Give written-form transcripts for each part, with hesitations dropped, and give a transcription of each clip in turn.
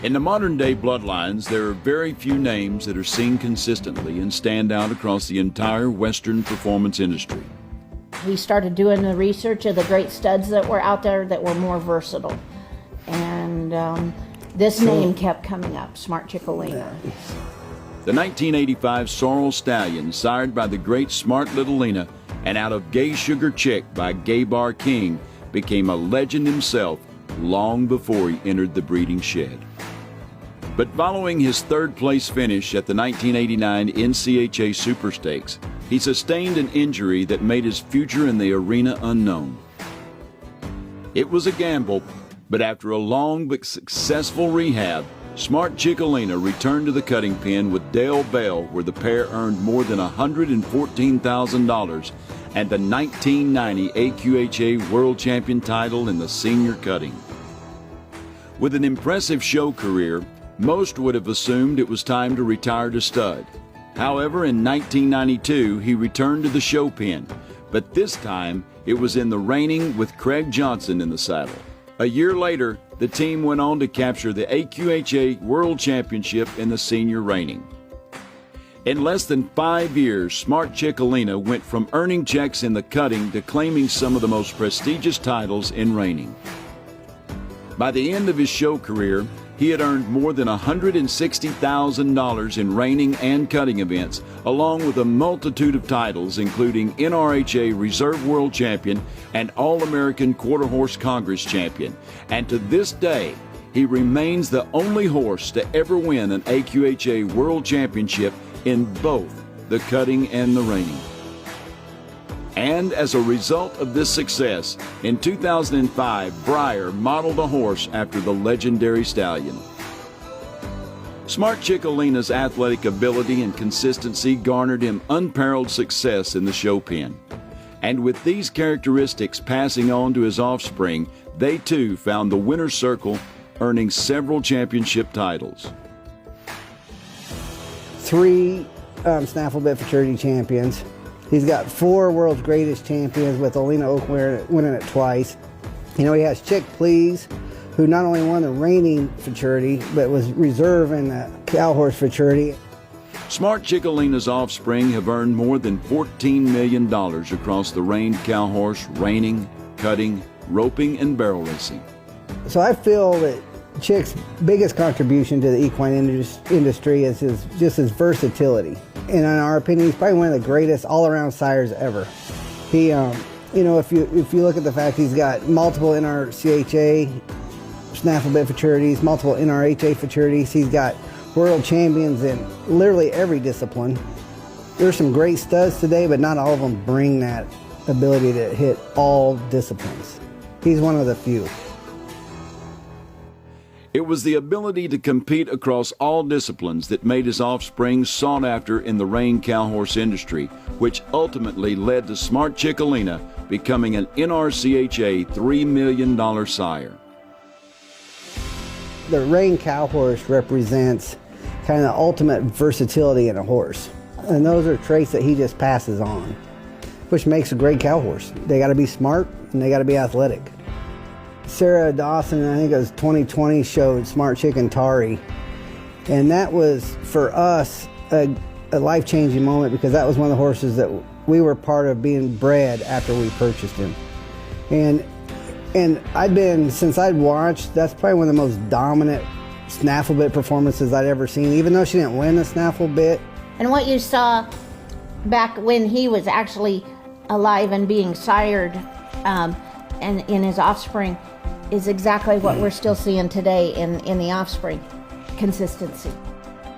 In the modern-day bloodlines, there are very few names that are seen consistently and stand out across the entire Western performance industry. We started doing the research of the great studs that were out there that were more versatile. And this name kept coming up, Smart Chic Olena. The 1985 Sorrel Stallion, sired by the great Smart Little Lena, and out of Gay Sugar Chick by Gay Bar King, became a legend himself long before he entered the breeding shed. But following his third-place finish at the 1989 NCHA Super Stakes, he sustained an injury that made his future in the arena unknown. It was a gamble, but after a long but successful rehab, Smart Chic Olena returned to the cutting pen with Dale Bell, where the pair earned more than $114,000 and the 1990 AQHA World Champion title in the senior cutting. With an impressive show career, most would have assumed it was time to retire to stud. However, in 1992, he returned to the show pen, but this time it was in the reining with Craig Johnson in the saddle. A year later, the team went on to capture the AQHA World Championship in the senior reining. In less than 5 years, Smart Chic Olena went from earning checks in the cutting to claiming some of the most prestigious titles in reining. By the end of his show career, he had earned more than $160,000 in reining and cutting events, along with a multitude of titles including NRHA Reserve World Champion and All-American Quarter Horse Congress Champion. And to this day, he remains the only horse to ever win an AQHA World Championship in both the cutting and the reining. And as a result of this success, in 2005, Breyer modeled a horse after the legendary stallion. Smart Chic Olena's athletic ability and consistency garnered him unparalleled success in the show pen. And with these characteristics passing on to his offspring, they too found the winner's circle, earning several championship titles. 3 snaffle bit futurity champions. He's got 4 world's greatest champions, with Olena Oak winning it twice. You know, he has Chick Please, who not only won the reining futurity, but was reserve in the cow horse futurity. Smart Chic Olena's offspring have earned more than $14 million across the reined cow horse, reining, cutting, roping, and barrel racing. So I feel that Chick's biggest contribution to the equine industry is just his versatility. And in our opinion, he's probably one of the greatest all-around sires ever. He, you know, if you look at the fact he's got multiple NRCHA snaffle bit futurities, multiple NRHA futurities, he's got world champions in literally every discipline. There's some great studs today, but not all of them bring that ability to hit all disciplines. He's one of the few. It was the ability to compete across all disciplines that made his offspring sought after in the reined cow horse industry, which ultimately led to Smart Chic Olena becoming an NRCHA $3 million sire. The reined cow horse represents kind of the ultimate versatility in a horse. And those are traits that he just passes on, which makes a great cow horse. They got to be smart and they got to be athletic. Sarah Dawson, I think it was 2020, showed Smart Chic and Tari. And that was, for us, a life-changing moment, because that was one of the horses that we were part of being bred after we purchased him. And I've been, since I'd watched, that's probably one of the most dominant snaffle bit performances I'd ever seen, even though she didn't win the snaffle bit. And what you saw back when he was actually alive and being sired and in his offspring is exactly what we're still seeing today in the offspring, consistency.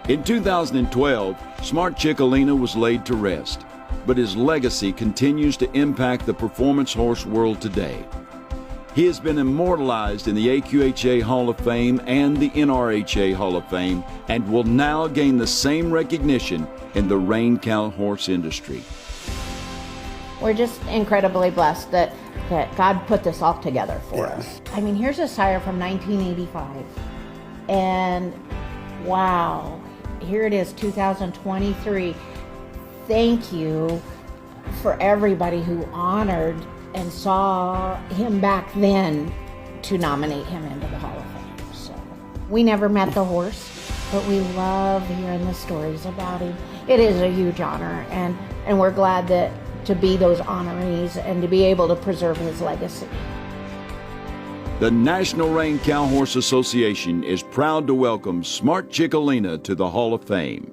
In 2012, Smart Chic Olena was laid to rest, but his legacy continues to impact the performance horse world today. He has been immortalized in the AQHA Hall of Fame and the NRHA Hall of Fame, and will now gain the same recognition in the reined cow horse industry. We're just incredibly blessed that God put this all together for us. I mean, here's a sire from 1985, and wow, here it is, 2023. Thank you for everybody who honored and saw him back then to nominate him into the Hall of Fame. So We never met the horse, but we love hearing the stories about him. It is a huge honor, and we're glad that to be those honorees and to be able to preserve his legacy. The National Rein Cow Horse Association is proud to welcome Smart Chic Olena to the Hall of Fame.